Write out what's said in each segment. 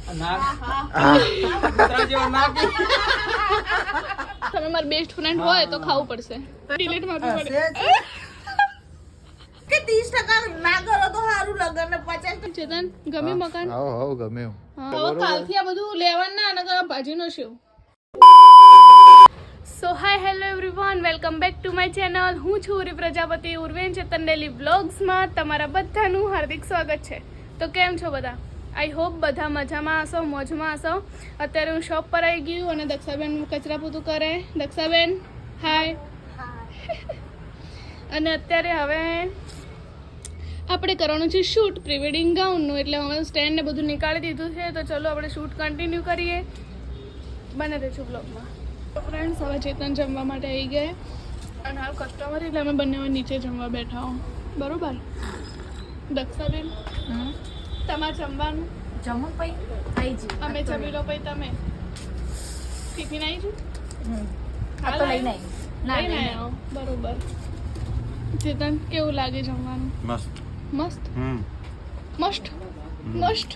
તમે મારા best friend હોય તો ખાવું પડશે. ડિલીટ મારવું પડે કે 30% ના કરો તો સારું લગન ને 50. ચેતન ગમે મકાન? હાવ ગમે. હવે કાલથી આ બધું લેવાનું ના નકર ભાજીનો શેવ. So hi hello everyone, welcome back to my channel. હું છું ઉર્વી પ્રજાપતિ. ઉર્વેન ચેતન ડેલી વ્લોગ્સમાં તમારા બધાનું હાર્દિક સ્વાગત છે. તો કેમ છો બધા? આઈ હોપ બધા મજામાં હશો, મોજમાં હશો. અત્યારે હું શોપ પર આવી ગયું અને દક્ષાબેન કચરા પોતું કરે. દક્ષાબેન હાય. અને અત્યારે હવે આપણે કરવાનું છે શૂટ પ્રી વેડિંગ ગાઉનનું, એટલે હવે સ્ટેન્ડ ને બધું નીકાળી દીધું છે. તો ચલો આપણે શૂટ કન્ટિન્યુ કરીએ. બને રહેજો બ્લોગમાં. ફ્રેન્ડ્સ, હવે ચેતન જમવા માટે આવી ગયા અને હાલ કસ્ટમર એટલે અમે બંને નીચે જમવા બેઠા હો. બરોબર દક્ષાબેન, તમારે જમવાનું? જમો પઈ આઈ જી અમે જમી લો પછી તમે ટિફિન આવી છું. આ તો લઈને આવી. લઈને આવ્યો. બરોબર. ચેતન કેવું લાગે જમવાનું? મસ્ત. મસ્ત મસ્ત મસ્ત.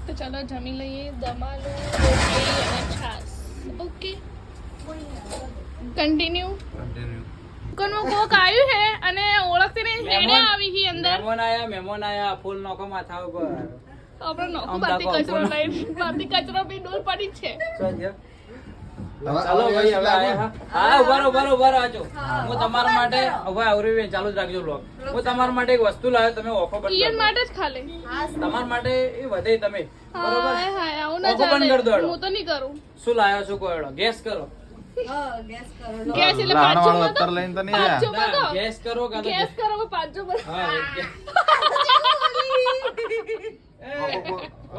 તો ચાલો જમી લઈએ. દમાલું, રોટલી અને છાશ. Okay, continue. કોનું કોક આવ્યું છે અને ઓળખતી નહીં. હેડે આવી છે અંદર. મહેમાન આયા ફૂલ નોકો માથા ઉપર. આપણે નોખું બારથી કચરો લઈ, બારથી કચરો બી ડોલ પડી જ છે. ચાલો ભાઈ હવે આયા. હા ઉભા આજો. હું તમારા માટે હવે આવરી ચાલુ જ રાખજો બ્લોગ. હું તમારા માટે એક વસ્તુ લાવ્યો, તમે ઓફર બંધ ઈયર કરી દો. માટે જ ખાલે. તમારા માટે એ વધે તમે બરોબર. હાય હાય, આવું ના ઓફર બંધ કરી દો. ચાલે. હું તો નહીં કરું. શું લાવ્યો છું કોઈ ગેસ કરો. ગેસ કરો. ગેસ એટલે લાણ પાંચસો વાળો માં તો અત્તર લઈને તો નહીં આયા. 500 માં તો ગેસ કરો કાં તો ગેસ કરો કે 500 માં. હા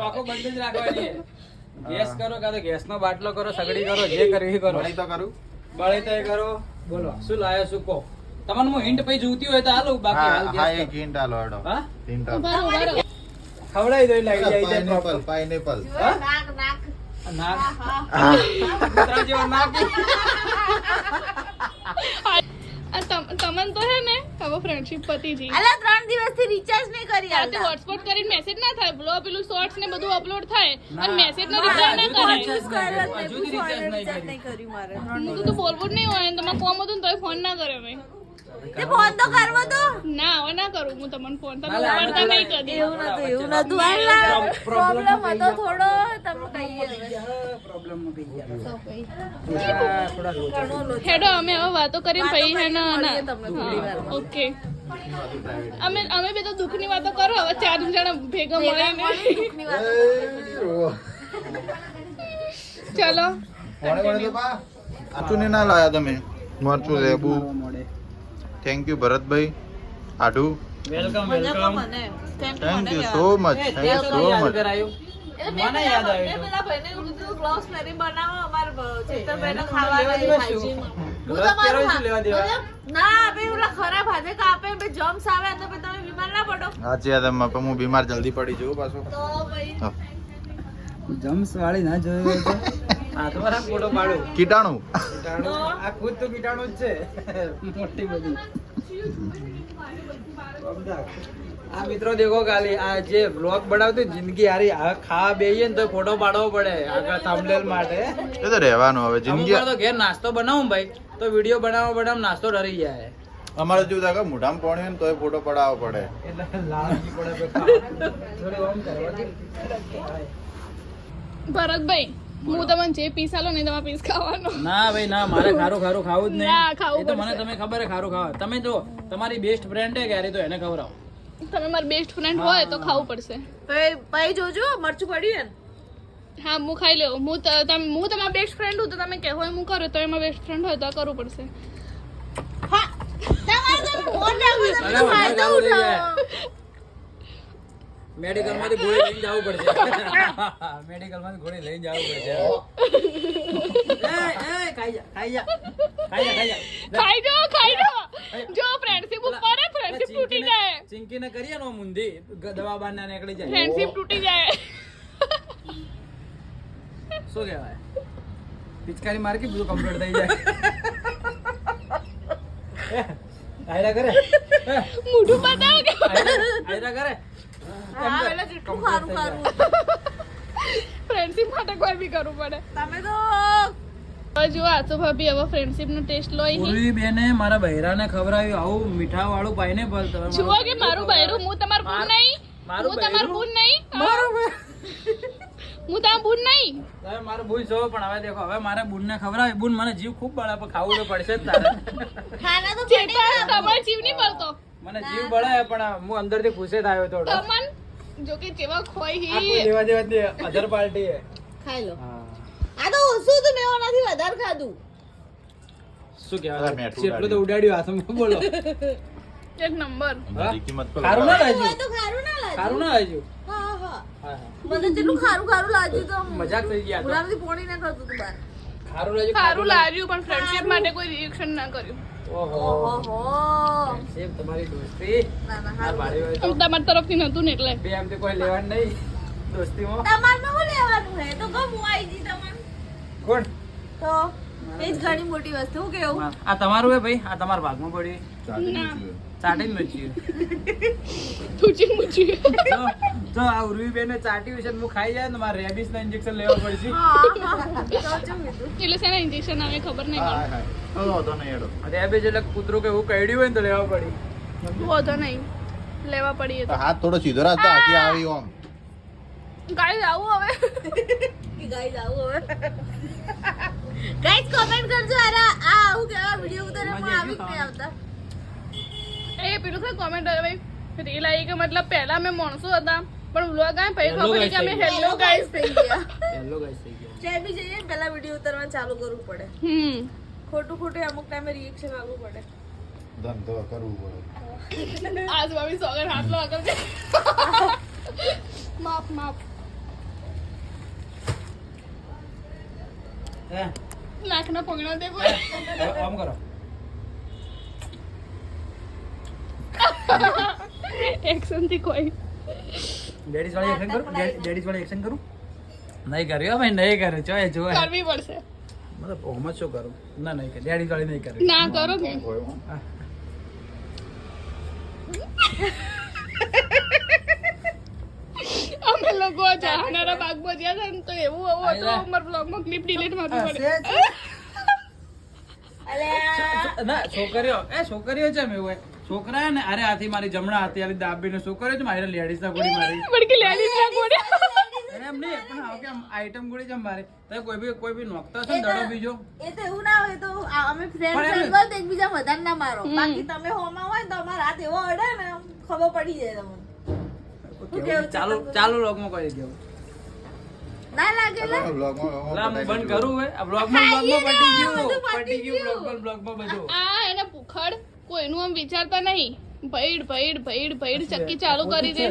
આખો બંધ જ રાખવાની છે. ગેસ કરો કાં તો ગેસનો બાટલો કરો, સગડી કરો, જે કરવી કરો. વળી તો કરું. બળી તો એ કરો. બોલો શું લાવ્યો શું કહો. તમને હું હિન્ટ પછી જોઈતી હોય તો હાલો, બાકી હાલ હા ગેસ એક કરો. હિન્ટ આલો હેડો. હા? હિન્ટ આલો. ઉભા રહો, ઉભા રહો. ખવડાવી દો એટલે આવી જાય પાઇનેપલ પાઇનેપલ. હા? નાક નાક. નાક. કૂતરા જેવો નાક. આ તમન તો હે ને હવે ફ્રેન્ડશિપ પતી જી. અલા 3 દિવસથી રિચાર્જ નહીં કરી રાતે આલતા. હોટસ્પોટ કરીને મેસેજ ના થાય. પેલું શોર્ટ્સ ને બધું અપલોડ થાય ના. અને મેસેજ નો ના, રિપ્લાય ના હજુ તો કરાય. recharge નહીં કર્યું. હજુ સુધી recharge નહીં રિચાર્જ કર્યું. નહીં કર્યું મારે. હું તો બોલવું જ નહીં હોય ને તમારે કોમ હતું ને તોય ફોન ના કર્યો મેં. તે ફોન તો કરવો તો. ના હવે ના કરું હું તમને ફોન. તમે હાલે, હવે કરતા નહીં થોડા- કદી. એવું નતું. આલા પ્રોબ્લેમ હતો થોડો, તમે કહીએ હવે. પ્રોબ્લેમમાં થઈ ગયા. તો પછી થોડા રોજ. ઘણો લોચો. હેડો અમે હવે વાતો કરીને વાતો પછી હે કરીને ના મળીએ તમને થોડી હા, વારમાં. ઓકે. અમે બે તો દુઃખની વાતો કરો. હવે 4 જણા ભેગા ભેગા મળીને મળી દુઃખની વાતો ચલો. વળી તો બા આચું ને ના લાયા તમે. મરચું લેબુ. Thank you Bharatbhai. આઢુ. વેલકમ મજામાં વેલકમ. મને. Thank you થેન્ક મને યુ યાર. So much. એ થેન્ક યુ તે સો તો યાદ મચ. કરાયું. મેં મને યાદ આવ્યું. પેલા ભાઈને એવું કીધું gloves પહેરી બનાવો, અમારે ચેતનભાઈને એને ખાવાના લેવા દેવા ભાજી. શું? હું gloves તમારું પહેરવા શું લેવા દેવા? મતલબ, ના બે ઓલા ખરાબ હાથે કાપે બે જમ્સ આવે તો પછી તમે બીમાર ના પડો. આજે આ તમે હું બીમાર જલ્દી પડી જઉં પાછો. તો પછી હા. જમ્સ વાળી ના જોયું હોય તો આ તો મારા ફોટો પાડો. કીટાણુ. કીટાણુ આ ખુદ તો કીટાણુ જ છે મોટી બધી. આ મિત્રો દેખો ખાલી આ જે વ્લોગ બનાવતું જિંદગી હારી આ ખાવા બેહીએ ને તો ફોટો પાડવો પડે આગળ થંબનેલ માટે. એ તો રહેવાનું હવે અમુક જિંદગી. વાર તો ઘેર નાસ્તો બનાવું ભાઈ તો વિડીયો બનાવવા નાસ્તો ડરી જાય અમારે જેવું થાય કે મોઢામાં પાણી હોય ને તોય ફોટો પડાવવો પડે. એટલે લાગી પડે બે ખાવા. થોડી ઓમ કરવાથી. ભરતભાઈ, હું તમને જે પીસ આલો ને તમારે પીસ ખાવાનો. ના ભાઈ ના, મારે ખારું ખાવું જ ના, ખાવું નહીં. એ તો મને પડશે. તમે ખબર છે ખારું ખાવા. તમે જો તમારી બેસ્ટ ફ્રેન્ડ હે ક્યારે તો એને ખવડાવો. તમે મારા બેસ્ટ ફ્રેન્ડ હોય તો ખાવું પડશે. પછી જોજો મરચું પડ્યું ને. હા, હું ખાઈ લઉં. હું તમારા બેસ્ટ ફ્રેન્ડ હું તો તમે કહો એમ હું કરું. તો એમાં બેસ્ટ ફ્રેન્ડ હોય તો આ કરવું પડશે. હા તમારે તો ફોન રાખો, તમે તો ફાયદો ઉઠાવો. મેડિકલ માંથી ગોળી લઈને જવું પડશે. મેડિકલ માંથી ગોળી લઈને જવું પડશે. ખાઈ જા. ખાઈ જો જો ફ્રેન્ડશિપ ઉપર ફ્રેન્ડશિપ તૂટી જાય. ચિંકીને કરીએ ને મુંધી દવા બાંધના નીકળી જાય. ફ્રેન્ડશિપ તૂટી જાય. શું કહેવાય પિચકારી માર કે બધું કમ્પ્લીટ થઈ જાય. આયરા કરે મોઢું બતાવો કે આયરા કરે હા એટલે જેટલું ખારું ખારું ફ્રેન્ડશિપ માટે કોઈ બી કરવું પડે. તમે તો હવે જો આસો ભાભી હવે ફ્રેન્ડશિપ નો ટેસ્ટ લોય પૂર્વી બેને મારા બૈરાને ખવડાવ્યું આવું મીઠા વાળું પાઇનેપલ. તમે જુઓ કે મારું બૈરું હું તમારું બૂન નહીં, મારું હું તમારું બૈરું? બૂન નહીં, હું તમારું બૂન નહીં. તમે મારું બૂન છો પણ હવે દેખો હવે મારે બૂનને ખવડાવી. બૂન મને જીવ ખૂબ બળે પણ ખાવું તો પડશે જ તારે. ખાના તો ચેતન તમારો જીવ નહીં બળતો. મને જીવ બળે પણ હું અંદરથી ખુશે થયો થોડો. તમન જો કે જેવા ખોઈ આ કોઈ હી લેવા દેવા નથી, અધર પાર્ટી હે. ખાઈ લો હા. આ તો ઓછું તો મેં નથી વધારે ખાધું શું અરે કહેવાય મેઠું એટલું તો ઉડાડ્યું હાથમાં બોલો. એક નંબર. મારી કિંમત તો ખારું ના હોય લાગ્યું? તો ખારું ના લાગે ખારું ના લાગ્યું? હા હા હા, હા. મને જેટલું ખારું ખારું લાગ્યું તો મજાક થઈ ગયા તો. ગુલાબથી પોણી ના કરતું તું બાર ખારું લાગ્યું? સારું લાગ્યું પણ ફ્રેન્ડશિપ માટે કોઈ રિએક્શન ના કર્યું. ઓહો. ઓહો સેમ તમારી દોસ્તી. ના ના આ હારું ભારે હોય તો તમારી તરફથી નતું ને એટલે બે આમથી કોઈ લેવાનું નહીં દોસ્તીમાં. તમારને શું લેવાનું હે તો ગમ હું આવી જી તમને કોણ? તો એ જ ઘણી મોટી વસ્તુ હું કેવું આ તમારું હે ભાઈ? આ તમારા ભાગમાં પડી? ના. ચાટી જ નથી. તુચી મુચી. જો આ ઉર્વી બેને ચાટ્યું છે ને હું ખાઈ જાય ને મારે રેબિસ ના ઇન્જેક્શન લેવા પડશે. હા તો જો કીધું એટલે શેના ઇન્જેક્શન આવે ખબર નહીં હા પડે. હા હા વાંધો નહીં હેડો. રેબિસ એટલે કૂતરું કે હું કઈડ્યું હોય ને તો લેવા પડી. વધો નહીં લેવા પડીએ તો હાથ થોડો સીધો રાખ તો આખી આવી આમ ગાઈસ આવું હવે. કે ગાઈસ આવું હવે ગાઈસ કમેન્ટ કરજો અરે આ આવું કેવા વિડિયો ઉતારે હું આવી જ નહીં આવતા એ પેલું કઈ કોમેન્ટ આવે ભાઈ રીલ આવી કે મતલબ પહેલા અમે માણસો હતા પણ વ્લોગ આવે પછી Hello ખબર પડી કે અમે guys હેલો ગાઈસ થઈ ગયા. હેલો ગાઈસ થઈ ગયા. જે બી જઈએ ને પહેલા વિડિયો ઉતારવાનું ચાલુ કરવું પડે ખોટું ખોટું અમુક ટાઈમે રિએક્શન આપવું પડે ધંધો કરવું પડે. આજ ભાભી સોગર હાથ લો આગળ છે. માફ માફ હે? નાકના પગણા દે કોઈ. આમ કરો. એક્શન થી કોઈ લેડીઝ વાળી એક્શન કરું? લેડીઝ વાળી એક્શન કરું? નહીં કર્યું ભાઈ, નહીં કર્યું. જોય જોય કરવી પડશે. મતલબ ઓમાં શું કરું? ના નહીં કરી. લેડીઝ વાળી નહીં કરી. ના કરો કે હોય હો. અમે લોકો ચાહનારા બાગમાં ગયા હતા ને તો એવું હતું અમારા બ્લોગમાં ક્લિપ ડિલીટ મારવી પડે. અલ્યા ના છોકરીઓ છે એમ એવું હોય. છોકરા ને અરે આથી મારી જમણા હાથી આલી દાબીને છોકરીઓ છે મારી લેડીઝ ના ગોળી મારી. બડકી લેડીઝ ના ગોળે. અરે એમ નહીં પણ આવ કે આઈટમ ગોળી જેમ મારી તો કોઈ બી નોખતા છે ને દડો બીજો. એ તો એવું ના હોય તો અમે ફ્રેન્ડ પણ એમ- હોય તો એકબીજા વધારે ના મારો બાકી તમે હોમાં હોય તો અમારા હાથ એવો અડે ને આમ ખબર પડી જાય તમને કેવું છે ચાલુ લોગમાં કોઈ કેવું. ના લાગે લે બ્લોગમાં લા હું બંધ કરું હવે આ બ્લોગમાં પટી ગયું બ્લોગમાં બધું. આ એને પુખડ કોઈનું આમ વિચારતા નહીં. ભઈડ ભઈડ ભઈડ ભઈડ ચક્કી ચાલુ કરી દે.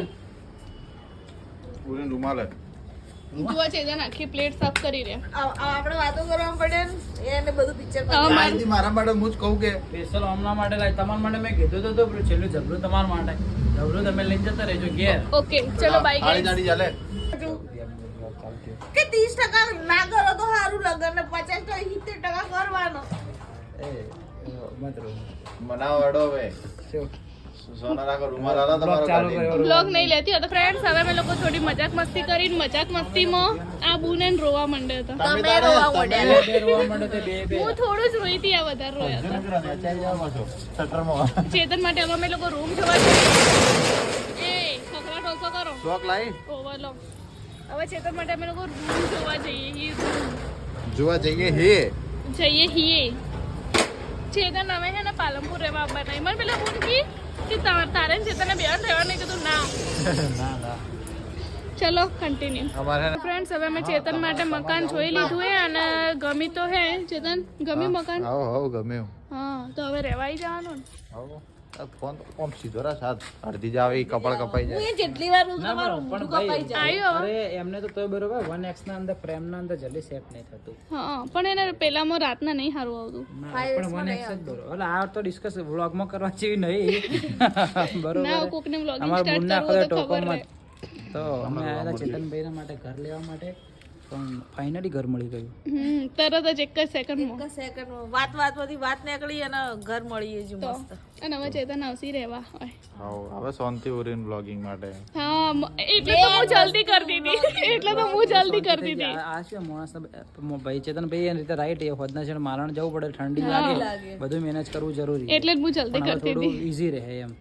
પૂરી રૂમાલ હે. જુઓ છે જેને આખી પ્લેટ સાફ કરી દે. આપણે વાતો કરવા પડે ને એને બધું પિક્ચર આજથી મારા માટે હું જ કહું કે સ્પેશિયલ હમણાં માટે લાય તમારા માટે મેં કીધું તો પેલું છેલ્લું જબરું તમારા માટે જબરું તમે લઈને જતા રહેજો ઘેર. ઓકે ચલો બાય થાળી ગાઈસ. જાડી ચાલે. કે 30% ના કરો તો સારું લગન ને 50 તો 70% કરવાનો બનાવો હેડો હવે. સોના રાખો રૂમાલ આલા તમારો ચાલુ કાઢીને. કર્યો. બ્લોગ નહીં લેતી હતો ફ્રેન્ડ્સ. હવે અમે લોકો થોડી મજાક મસ્તી કરીને મજાક મસ્તીમાં આ બુને રોવા માંડ્યા હતા. તમે તમે તારે રોવા તમે માંડ્યા. બે રોવા માંડો તો બે હું થોડું જ રોઈ હતી, આ વધારે રોયા હતા. અત્યારે જાવ પાછો. શટરમાં. ચેતન માટે હવે અમે લોકો રૂમ જોવા જઈએ. એ ખખડાટ ઓછો કરો. શોખ લાઈ ઓવર લો. હવે ચેતન માટે અમે લોકો રૂમ જોવા જઈએ. ઈ room. જોવા જઈએ હે જઈએ હીએ. ચેતન હવે છે ને પાલનપુર રહેવા આવવા નહીં. મને પેલા ફોન કી કે તારે ને ચેતનને બેન રહેવા નહીં કીધું ના. ના ના ચલો કન્ટિન્યુ. અમારે ફ્રેન્ડ્સ હવે અમે ચેતન માટે મકાન જોઈ લીધું હે અને ગમી તો હે. ચેતન ગમી મકાન? આવો આવો ગમે એવું. હા તો હવે રહેવાઈ જવાનું ને. આવો આ ફોન તો આમ સીધો રાખ સાથ અડધી જ આવે ઈ કપાળ કપાઈ હું જાય. એ જેટલી વાર ના તમારું પણ ઊંધું કપાઈ જાય આવ્યો. અરે એમને તો તોય બરોબર 1x ના અંદર પ્રેમ ના અંદર જલ્દી સેટ નહીં થતું. હા પણ એને પેલામાં રાતના નહીં સારું આવતું. ના, પણ 1x જ બરોબર. એટલે આ તો ડિસ્કસ વ્લોગમાં કરવા જેવી નહીં. બરોબર ના હે? કોકને વ્લોગિંગ અમારા સ્ટાર્ટ બુનના કરવું આખો તો ખબર ટોકોમાં રહે. તો અમે આયા હતા ચેતનભાઈના માટે ઘર લેવા માટે પણ ફાઇનલી ઘર મળી ગયું. તરત જ એક જ સેકન્ડમાં. એક સેકન્ડમાં વાતમાંથી વાત નીકળી અને ઘર મળી જ મસ્ત. અને હવે ચેતન આવશી રહેવા હોય. હવે શાંતિ ઉરીને બ્લોગિંગ માટે. હા એટલે તો હું જલ્દી કરતી હતી. આ શું માણસ ભાઈ ચેતન ભાઈ એની રીતે રાઈટ એ હોદના છે મારણ જવું પડે ઠંડી લાગે બધું મેનેજ કરવું જરૂરી એટલે જ હું જલ્દી કરતી થોડું ઈઝી રહે એમ.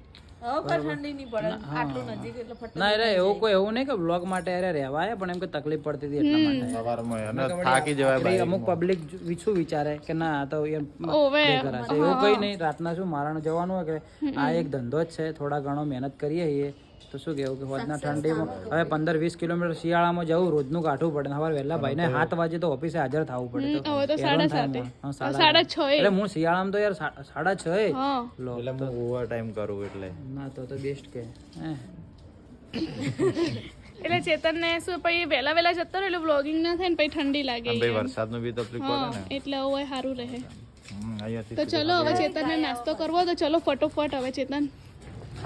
હવે કઈ ઠંડી નહીં પડે આટલું નજીક એટલે ફટ ના અરે એવું કોઈ એવું નહીં કે બ્લોગ માટે અરે રહેવાય પણ એમ કે તકલીફ પડતી હતી એટલા માટે. સવારમાં એને થાકી જવાય આપણે અમુક પબ્લિક શું વિચારે કે ના આ તો એમ કરાશે એવું કઈ નહીં. રાતના શું મારણ જવાનું હોય કે આ એક ધંધો જ છે થોડા ઘણો મહેનત કરીએ તો શું કેવું કે હોદના ઠંડીમાં હવે 15-20 કિલોમીટર શિયાળામાં જવું રોજનું કાઢવું પડે. હવે વહેલા ભાઈને 7 વાગે તો ઓફિસે હાજર થવું પડે. હવે તો 7:30 6:30 એટલે હું શિયાળામાં તો યાર 6:30 લો એટલે હું ઓવર ટાઈમ કરું એટલે ના તો બેસ્ટ કે એટલે ચેતન ને શું પછી વહેલા જતો રહે એટલે વ્લોગિંગ ના થાય ને પછી ઠંડી લાગે. ભાઈ વરસાદનું બી તકલીફ પડે ને એટલે હવે સારું રહે. અહીંયાથી તો ચલો હવે ચેતન ને નાસ્તો કરવો તો ચલો ફટોફટ હવે ચેતન.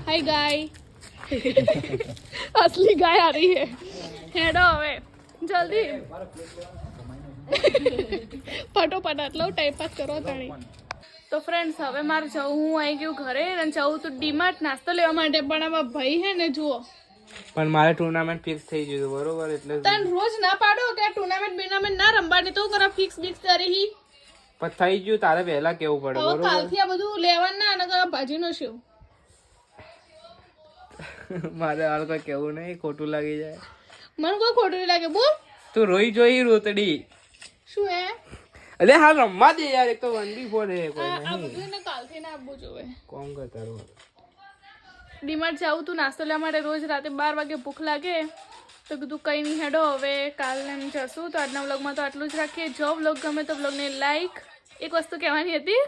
હાય ગાય. असली गाय आ रही है. हेडो હવે જલ્દી ફટોફટ આટલો ટાઈમ પાસ કરો તાણી. તો ફ્રેન્ડ્સ હવે મારે જવું હું આવી ગયું ઘરે અને જવું તો ડીમાર્ટ નાસ્તો લેવા માટે પણ આમાં ભાઈ હે ને જુઓ પણ મારે ટુર્નામેન્ટ ફિક્સ થઈ ગયું બરોબર એટલે તન રોજ ના પાડો કે ટુર્નામેન્ટ ના રમવાની તો કરા ફિક્સ કરી પણ થઈ ગયું તારે વહેલા કેવું પડે હવે કાલથી આ બધું લેવાનું ના અને ભાજીનો શું મારે હાલ કોઈ કેવું નહીં ખોટું લાગી જાય મને કોઈ ખોટું નહીં લાગે બોલ તું રોઈ જોઈ રોતડી શું હે અલે હાલ રમવા દે યાર એક તો 1v4 હે કોઈ આ નહીં બધું ને કાલથી ના આપવું જોઈએ કોમ કર તારું ડીમાર્ટ જાઉં તું નાસ્તો લેવા માટે રોજ રાતે 12 વાગે ભૂખ લાગે તો કીધું કંઈ નહીં હેડો હવે કાલે જશું તો આજના વ્લોગમાં તો આટલું જ રાખીએ જો વ્લોગ ગમે તો વ્લોગને લાઈક એક વસ્તુ કહેવાની હતી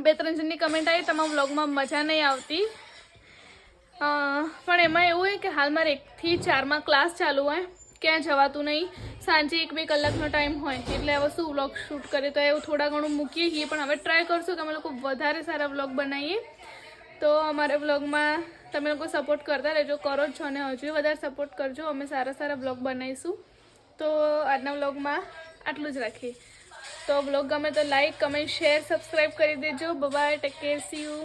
2-3 જણની કમેન્ટ આવી તમારા વ્લોગમાં મજા નહીં આવતી પણ એમાં એવું હોય કે હાલ મારે 1 થી 4 ક્લાસ ચાલુ હોય ક્યાં જવાતું નહીં સાંજે 1-2 કલાકનો ટાઈમ હોય એટલે હવે શું વ્લોગ શૂટ કરે તો એવું થોડા ઘણું મૂકીએ છીએ પણ હવે ટ્રાય કરશું કે અમે લોકો વધારે સારા વ્લોગ બનાવીએ તો અમારા વ્લોગમાં તમે લોકો સપોર્ટ કરતા રહેજો કરો જ છો અને હજુ વધારે સપોર્ટ કરજો અમે સારા વ્લોગ બનાવીશું તો આજના વ્લોગમાં આટલું જ રાખીએ તો વ્લોગ ગમે તો લાઈક કમેન્ટ શેર સબસ્ક્રાઈબ કરી દેજો bye take care C you